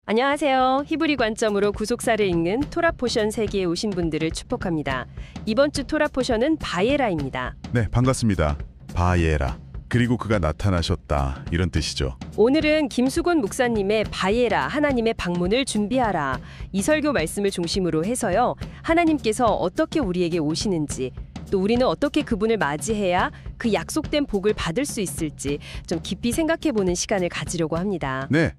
안녕하세요. 히브리 관점으로 구속사를 읽는 토라 포션 세계에 오신 분들을 축복합니다. 이번 주 토라 포션은 바예라입니다. 네, 반갑습니다. 바예라. 그리고 그가 나타나셨다. 이런 뜻이죠. 오늘은 김수곤 목사님의 바예라, 하나님의 방문을 준비하라. 이 설교 말씀을 중심으로 해서요. 하나님께서 어떻게 우리에게 오시는지, 또 우리는 어떻게 그분을 맞이해야 그 약속된 복을 받을 수 있을지 좀 깊이 생각해보는 시간을 가지려고 합니다. 네.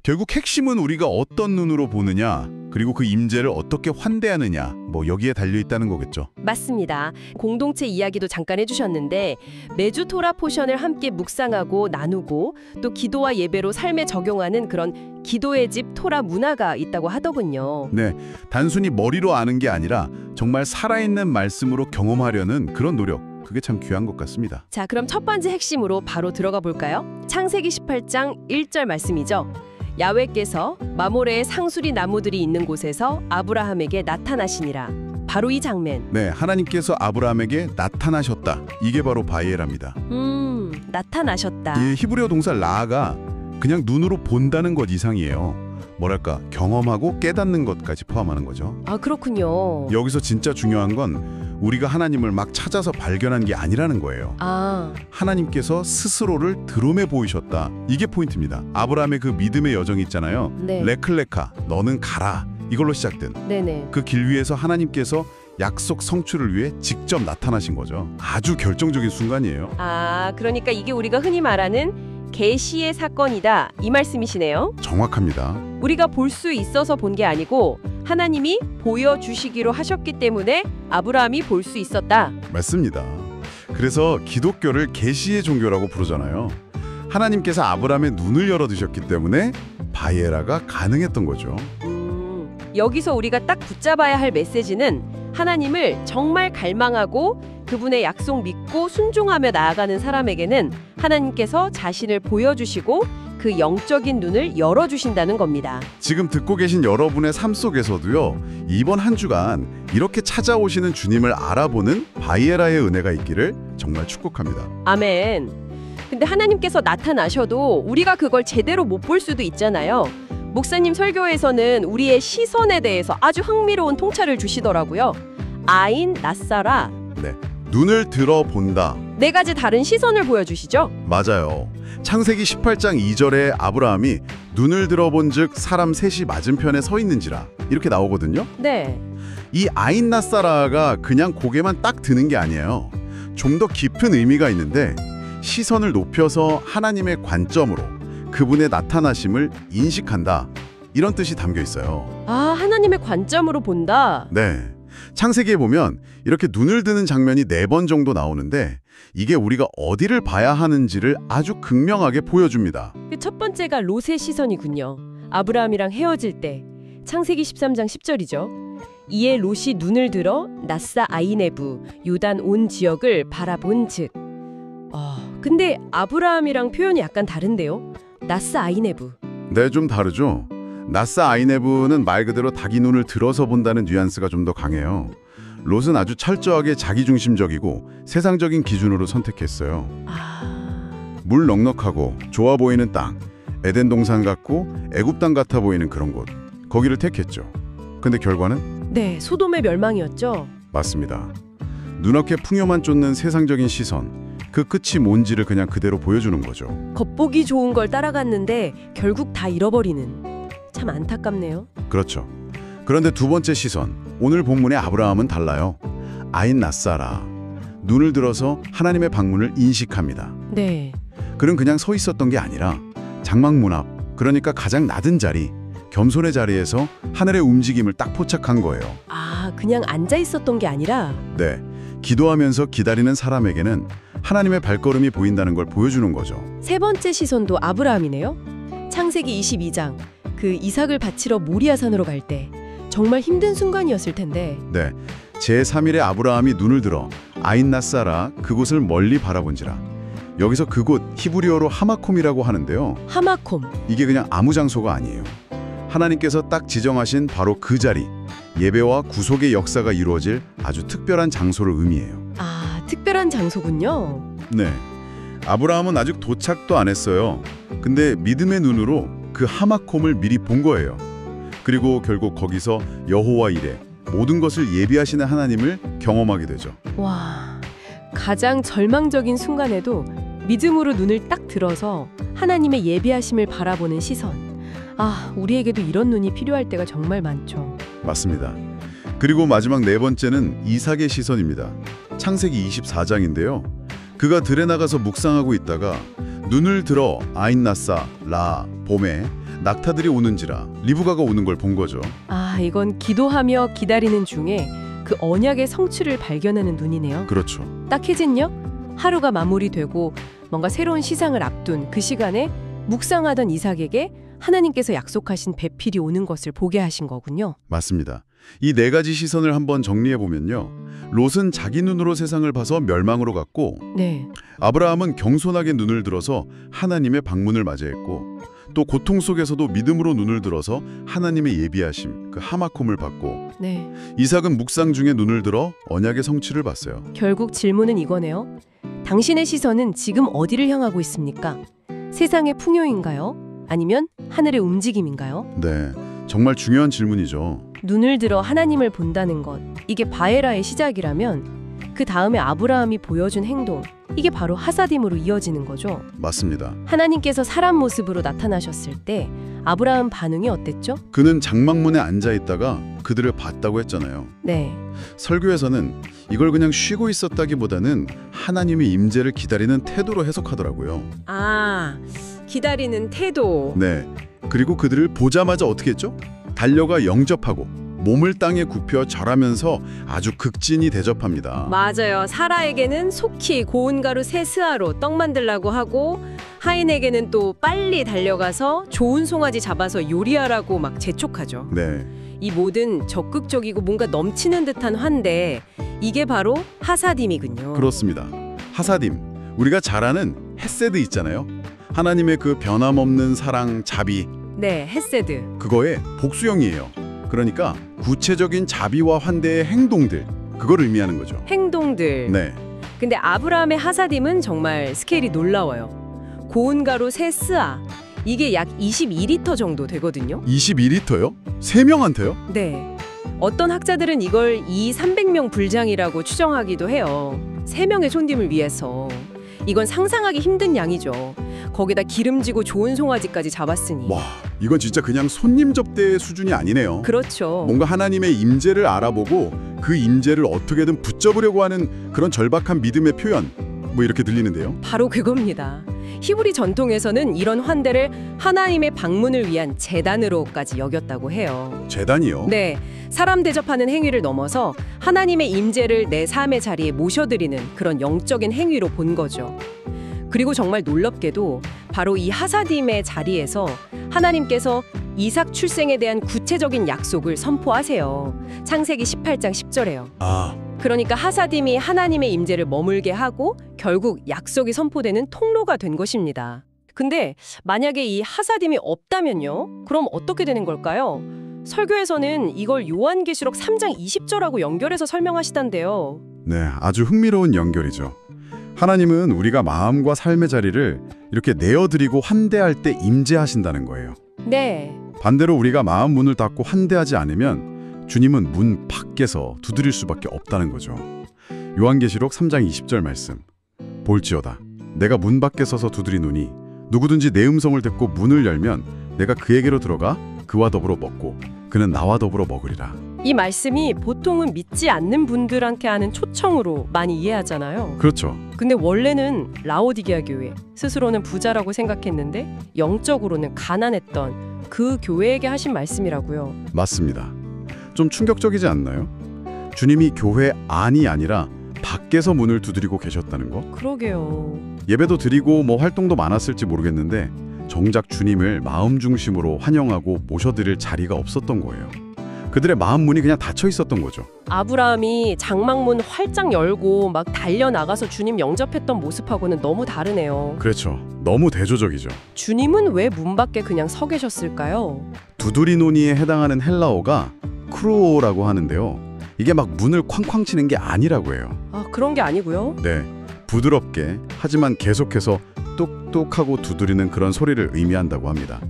결국 핵심은 우리가 어떤 눈으로 보느냐, 그리고 그 임재를 어떻게 환대하느냐, 여기에 달려있다는 거겠죠. 맞습니다. 공동체 이야기도 잠깐 해주셨는데 매주 토라 포션을 함께 묵상하고 나누고 또 기도와 예배로 삶에 적용하는 그런 기도의 집 토라 문화가 있다고 하더군요. 네, 단순히 머리로 아는 게 아니라 정말 살아있는 말씀으로 경험하려는 그런 노력. 그게 참 귀한 것 같습니다. 자, 그럼 첫 번째 핵심으로 바로 들어가 볼까요? 창세기 18장 1절 말씀이죠. 야훼께서 마모레의 상수리 나무들이 있는 곳에서 아브라함에게 나타나시니라. 바로 이 장면. 네, 하나님께서 아브라함에게 나타나셨다. 이게 바로 바예라입니다. 나타나셨다. 이 히브리어 동사 라가 그냥 눈으로 본다는 것 이상이에요. 뭐랄까, 경험하고 깨닫는 것까지 포함하는 거죠. 아, 그렇군요. 여기서 진짜 중요한 건 우리가 하나님을 막 찾아서 발견한 게 아니라는 거예요. 하나님께서 스스로를 드러내 보이셨다. 이게 포인트입니다. 아브라함의 그 믿음의 여정이 있잖아요. 네. 레클레카, 너는 가라. 이걸로 시작된 네네. 그 길 위에서 하나님께서 약속 성취를 위해 직접 나타나신 거죠. 아주 결정적인 순간이에요. 아, 그러니까 이게 우리가 흔히 말하는 계시의 사건이다. 이 말씀이시네요. 정확합니다. 우리가 볼 수 있어서 본 게 아니고 하나님이 보여주시기로 하셨기 때문에 아브라함이 볼 수 있었다. 맞습니다. 그래서 기독교를 계시의 종교라고 부르잖아요. 하나님께서 아브라함의 눈을 열어두셨기 때문에 바예라가 가능했던 거죠. 여기서 우리가 딱 붙잡아야 할 메시지는 하나님을 정말 갈망하고 그분의 약속 믿고 순종하며 나아가는 사람에게는 하나님께서 자신을 보여주시고 그 영적인 눈을 열어주신다는 겁니다. 지금 듣고 계신 여러분의 삶 속에서도요, 이번 한 주간 이렇게 찾아오시는 주님을 알아보는 바예라의 은혜가 있기를 정말 축복합니다. 아멘. 근데 하나님께서 나타나셔도 우리가 그걸 제대로 못 볼 수도 있잖아요. 목사님 설교에서는 우리의 시선에 대해서 아주 흥미로운 통찰을 주시더라고요. 아인 낯사라. 네, 눈을 들어본다. 네 가지 다른 시선을 보여주시죠. 맞아요. 창세기 18장 2절에 아브라함이 눈을 들어본즉 사람 셋이 맞은편에 서 있는지라 이렇게 나오거든요. 네. 이 아인 낯사라가 그냥 고개만 딱 드는 게 아니에요. 좀 더 깊은 의미가 있는데 시선을 높여서 하나님의 관점으로 그분의 나타나심을 인식한다. 이런 뜻이 담겨 있어요. 아, 하나님의 관점으로 본다. 네. 창세기에 보면 이렇게 눈을 드는 장면이 4번 정도 나오는데 이게 우리가 어디를 봐야 하는지를 아주 극명하게 보여줍니다. 그 첫 번째가 롯의 시선이군요. 아브라함이랑 헤어질 때. 창세기 13장 10절이죠. 이에 롯이 눈을 들어 낫사 아이네브, 요단 온 지역을 바라본 즉. 근데 아브라함이랑 표현이 약간 다른데요. 낫사 아이네브. 네, 좀 다르죠. 낫사 아이네브는 말 그대로 닭이 눈을 들어서 본다는 뉘앙스가 좀 더 강해요. 롯은 아주 철저하게 자기중심적이고 세상적인 기준으로 선택했어요. 물 넉넉하고 좋아 보이는 땅, 에덴 동산 같고 애굽 땅 같아 보이는 그런 곳, 거기를 택했죠. 근데 결과는? 네, 소돔의 멸망이었죠. 맞습니다. 눈앞에 풍요만 쫓는 세상적인 시선, 그 끝이 뭔지를 그냥 그대로 보여주는 거죠. 겉보기 좋은 걸 따라갔는데 결국 다 잃어버리는. 참 안타깝네요. 그렇죠. 그런데 두 번째 시선, 오늘 본문의 아브라함은 달라요. 아인 낯사라. 눈을 들어서 하나님의 방문을 인식합니다. 네. 그는 그냥 서 있었던 게 아니라 장막문 앞, 그러니까 가장 낮은 자리, 겸손의 자리에서 하늘의 움직임을 딱 포착한 거예요. 아, 그냥 앉아 있었던 게 아니라? 네. 기도하면서 기다리는 사람에게는 하나님의 발걸음이 보인다는 걸 보여주는 거죠. 세 번째 시선도 아브라함이네요. 창세기 22장, 그 이삭을 바치러 모리아산으로 갈 때 정말 힘든 순간이었을 텐데. 네, 제3일에 아브라함이 눈을 들어 아인 낯사라 그곳을 멀리 바라본지라. 여기서 그곳 히브리어로 하마콤이라고 하는데요. 하마콤. 이게 그냥 아무 장소가 아니에요. 하나님께서 딱 지정하신 바로 그 자리, 예배와 구속의 역사가 이루어질 아주 특별한 장소를 의미해요. 아, 특별한 장소군요. 네, 아브라함은 아직 도착도 안 했어요. 근데 믿음의 눈으로 그 하마콤을 미리 본 거예요. 그리고 결국 거기서 여호와 이레, 모든 것을 예비하시는 하나님을 경험하게 되죠. 와, 가장 절망적인 순간에도 믿음으로 눈을 딱 들어서 하나님의 예비하심을 바라보는 시선. 아, 우리에게도 이런 눈이 필요할 때가 정말 많죠. 맞습니다. 그리고 마지막 네 번째는 이삭의 시선입니다. 창세기 24장인데요. 그가 들에 나가서 묵상하고 있다가 눈을 들어 아인나사, 라, 봄에 낙타들이 오는지라 리브가가 오는 걸 본 거죠. 아, 이건 기도하며 기다리는 중에 그 언약의 성취를 발견하는 눈이네요. 그렇죠. 딱 해진요? 하루가 마무리되고 뭔가 새로운 시상을 앞둔 그 시간에 묵상하던 이삭에게 하나님께서 약속하신 배필이 오는 것을 보게 하신 거군요. 맞습니다. 이 네 가지 시선을 한번 정리해보면요. 롯은 자기 눈으로 세상을 봐서 멸망으로 갔고, 네. 아브라함은 겸손하게 눈을 들어서 하나님의 방문을 맞이했고, 또 고통 속에서도 믿음으로 눈을 들어서 하나님의 예비하심, 그 하마콤을 받고, 네. 이삭은 묵상 중에 눈을 들어 언약의 성취를 봤어요. 결국 질문은 이거네요. 당신의 시선은 지금 어디를 향하고 있습니까? 세상의 풍요인가요? 아니면 하늘의 움직임인가요? 네, 정말 중요한 질문이죠. 눈을 들어 하나님을 본다는 것, 이게 바에라의 시작이라면 그 다음에 아브라함이 보여준 행동, 이게 바로 하사딤으로 이어지는 거죠. 맞습니다. 하나님께서 사람 모습으로 나타나셨을 때 아브라함 반응이 어땠죠? 그는 장막문에 앉아 있다가 그들을 봤다고 했잖아요. 네. 설교에서는 이걸 그냥 쉬고 있었다기보다는 하나님의 임재를 기다리는 태도로 해석하더라고요. 아, 기다리는 태도. 네. 그리고 그들을 보자마자 어떻게 했죠? 달려가 영접하고 몸을 땅에 굽혀 절하면서 아주 극진히 대접합니다. 맞아요. 사라에게는 속히 고운 가루 새 스아로 떡 만들라고 하고 하인에게는 또 빨리 달려가서 좋은 송아지 잡아서 요리하라고 막 재촉하죠. 네. 이 모든 적극적이고 뭔가 넘치는 듯한 환대, 이게 바로 하사딤이군요. 그렇습니다. 하사딤. 우리가 잘 아는 헤세드 있잖아요. 하나님의 그 변함없는 사랑, 자비. 네, 헤세드. 그거의 복수형이에요. 그러니까 구체적인 자비와 환대의 행동들, 그걸 의미하는 거죠. 행동들. 네. 근데 아브라함의 하사딤은 정말 스케일이 놀라워요. 고운 가루 새 스아. 이게 약 22리터 정도 되거든요. 22리터요? 3명한테요? 네. 어떤 학자들은 이걸 300명 불장이라고 추정하기도 해요. 3명의 손님을 위해서. 이건 상상하기 힘든 양이죠. 거기다 기름지고 좋은 송아지까지 잡았으니. 와, 이건 진짜 그냥 손님 접대 수준이 아니네요. 그렇죠. 뭔가 하나님의 임재를 알아보고 그 임재를 어떻게든 붙잡으려고 하는 그런 절박한 믿음의 표현, 뭐 이렇게 들리는데요. 바로 그겁니다. 히브리 전통에서는 이런 환대를 하나님의 방문을 위한 제단으로까지 여겼다고 해요. 제단이요? 네, 사람 대접하는 행위를 넘어서 하나님의 임재를 내 삶의 자리에 모셔드리는 그런 영적인 행위로 본 거죠. 그리고 정말 놀랍게도 바로 이 하사딤의 자리에서 하나님께서 이삭 출생에 대한 구체적인 약속을 선포하세요. 창세기 18장 10절에요. 그러니까 하사딤이 하나님의 임재를 머물게 하고 결국 약속이 선포되는 통로가 된 것입니다. 근데 만약에 이 하사딤이 없다면요? 그럼 어떻게 되는 걸까요? 설교에서는 이걸 요한계시록 3장 20절하고 연결해서 설명하시던데요. 네, 아주 흥미로운 연결이죠. 하나님은 우리가 마음과 삶의 자리를 이렇게 내어드리고 환대할 때 임재하신다는 거예요. 네. 반대로 우리가 마음 문을 닫고 환대하지 않으면 주님은 문 밖에서 두드릴 수밖에 없다는 거죠. 요한계시록 3장 20절 말씀. 볼지어다. 내가 문 밖에 서서 두드리노니 누구든지 내 음성을 듣고 문을 열면 내가 그에게로 들어가 그와 더불어 먹고 그는 나와 더불어 먹으리라. 이 말씀이 보통은 믿지 않는 분들한테 하는 초청으로 많이 이해하잖아요. 그렇죠. 근데 원래는 라오디게아 교회, 스스로는 부자라고 생각했는데 영적으로는 가난했던 그 교회에게 하신 말씀이라고요. 맞습니다. 좀 충격적이지 않나요? 주님이 교회 안이 아니라 밖에서 문을 두드리고 계셨다는 거? 그러게요. 예배도 드리고 뭐 활동도 많았을지 모르겠는데 정작 주님을 마음 중심으로 환영하고 모셔드릴 자리가 없었던 거예요. 그들의 마음 문이 그냥 닫혀 있었던 거죠. 아브라함이 장막문 활짝 열고 막 달려나가서 주님 영접했던 모습하고는 너무 다르네요. 그렇죠. 너무 대조적이죠. 주님은 왜 문 밖에 그냥 서 계셨을까요? 두드리노니에 해당하는 헬라어가 크루오라고 하는데요. 이게 막 문을 쾅쾅 치는 게 아니라고 해요. 아, 그런 게 아니고요. 네, 부드럽게 하지만 계속해서 똑똑하고 두드리는 그런 소리를 의미한다고 합니다.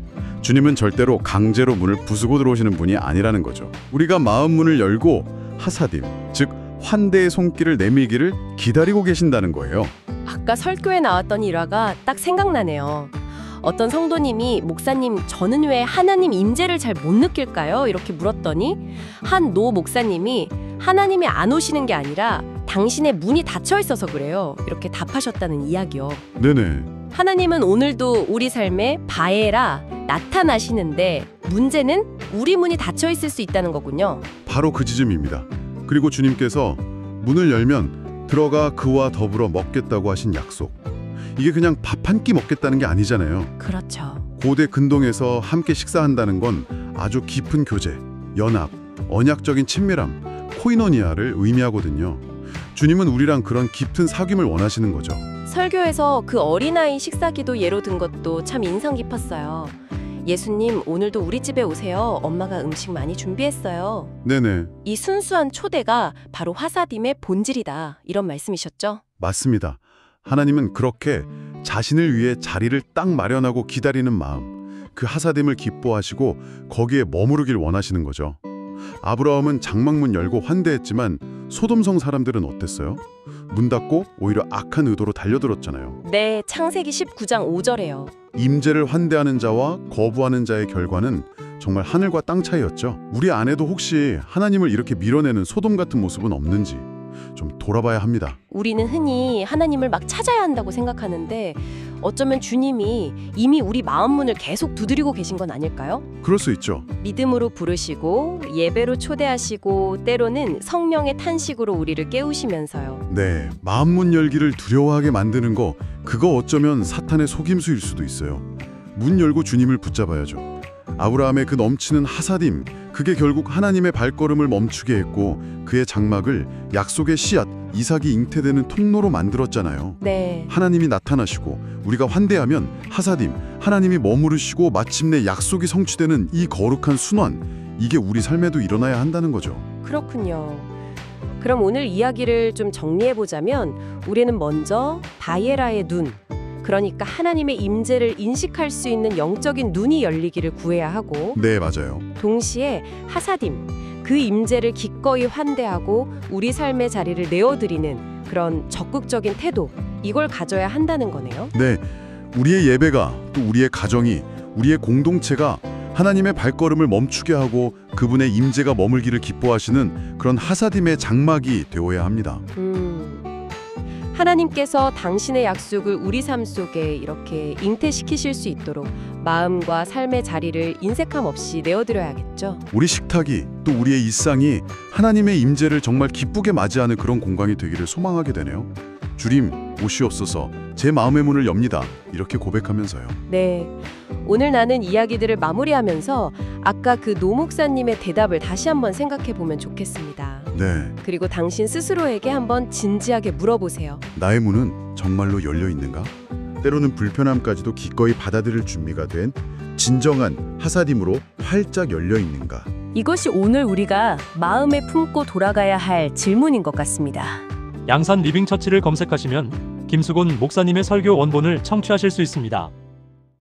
주님은 절대로 강제로 문을 부수고 들어오시는 분이 아니라는 거죠. 우리가 마음 문을 열고 하사딤, 즉 환대의 손길을 내밀기를 기다리고 계신다는 거예요. 아까 설교에 나왔던 일화가 딱 생각나네요. 어떤 성도님이 목사님 저는 왜 하나님 임재를 잘 못 느낄까요? 이렇게 물었더니 한 노 목사님이 하나님이 안 오시는 게 아니라 당신의 문이 닫혀 있어서 그래요. 이렇게 답하셨다는 이야기요. 네네. 하나님은 오늘도 우리 삶에 바에라 나타나시는데 문제는 우리 문이 닫혀 있을 수 있다는 거군요. 바로 그 지점입니다. 그리고 주님께서 문을 열면 들어가 그와 더불어 먹겠다고 하신 약속. 이게 그냥 밥 한 끼 먹겠다는 게 아니잖아요. 그렇죠. 고대 근동에서 함께 식사한다는 건 아주 깊은 교제, 연합, 언약적인 친밀함, 코이노니아를 의미하거든요. 주님은 우리랑 그런 깊은 사귐을 원하시는 거죠. 설교에서 그 어린아이 식사기도 예로 든 것도 참 인상 깊었어요. 예수님 오늘도 우리 집에 오세요. 엄마가 음식 많이 준비했어요. 네네. 이 순수한 초대가 바로 화사딤의 본질이다. 이런 말씀이셨죠? 맞습니다. 하나님은 그렇게 자신을 위해 자리를 딱 마련하고 기다리는 마음, 그 하사됨을 기뻐하시고 거기에 머무르길 원하시는 거죠. 아브라함은 장막문 열고 환대했지만 소돔성 사람들은 어땠어요? 문 닫고 오히려 악한 의도로 달려들었잖아요. 네, 창세기 19장 5절에요. 임재를 환대하는 자와 거부하는 자의 결과는 정말 하늘과 땅 차이였죠. 우리 안에도 혹시 하나님을 이렇게 밀어내는 소돔 같은 모습은 없는지 좀 돌아봐야 합니다. 우리는 흔히 하나님을 막 찾아야 한다고 생각하는데 어쩌면 주님이 이미 우리 마음 문을 계속 두드리고 계신 건 아닐까요? 그럴 수 있죠. 믿음으로 부르시고 예배로 초대하시고 때로는 성령의 탄식으로 우리를 깨우시면서요. 네, 마음 문 열기를 두려워하게 만드는 거 그거 어쩌면 사탄의 속임수일 수도 있어요. 문 열고 주님을 붙잡아야죠. 아브라함의 그 넘치는 하사딤, 그게 결국 하나님의 발걸음을 멈추게 했고 그의 장막을 약속의 씨앗, 이삭이 잉태되는 통로로 만들었잖아요. 네. 하나님이 나타나시고 우리가 환대하면 하사딤, 하나님이 머무르시고 마침내 약속이 성취되는 이 거룩한 순환, 이게 우리 삶에도 일어나야 한다는 거죠. 그렇군요. 그럼 오늘 이야기를 좀 정리해보자면 우리는 먼저 바예라의 눈, 그러니까 하나님의 임재를 인식할 수 있는 영적인 눈이 열리기를 구해야 하고 네, 맞아요. 동시에 하사딤, 그 임재를 기꺼이 환대하고 우리 삶의 자리를 내어드리는 그런 적극적인 태도, 이걸 가져야 한다는 거네요. 네, 우리의 예배가 또 우리의 가정이 우리의 공동체가 하나님의 발걸음을 멈추게 하고 그분의 임재가 머물기를 기뻐하시는 그런 하사딤의 장막이 되어야 합니다. 하나님께서 당신의 약속을 우리 삶 속에 이렇게 잉태시키실 수 있도록 마음과 삶의 자리를 인색함 없이 내어드려야겠죠. 우리 식탁이 또 우리의 일상이 하나님의 임재를 정말 기쁘게 맞이하는 그런 공간이 되기를 소망하게 되네요. 주님, 오시옵소서, 제 마음의 문을 엽니다. 이렇게 고백하면서요. 네, 오늘 나는 이야기들을 마무리하면서 아까 그 노 목사님의 대답을 다시 한번 생각해 보면 좋겠습니다. 네, 그리고 당신 스스로에게 한번 진지하게 물어보세요. 나의 문은 정말로 열려 있는가? 때로는 불편함까지도 기꺼이 받아들일 준비가 된 진정한 하사딤으로 활짝 열려 있는가? 이것이 오늘 우리가 마음에 품고 돌아가야 할 질문인 것 같습니다. 양산 리빙처치를 검색하시면 김수곤 목사님의 설교 원본을 청취하실 수 있습니다.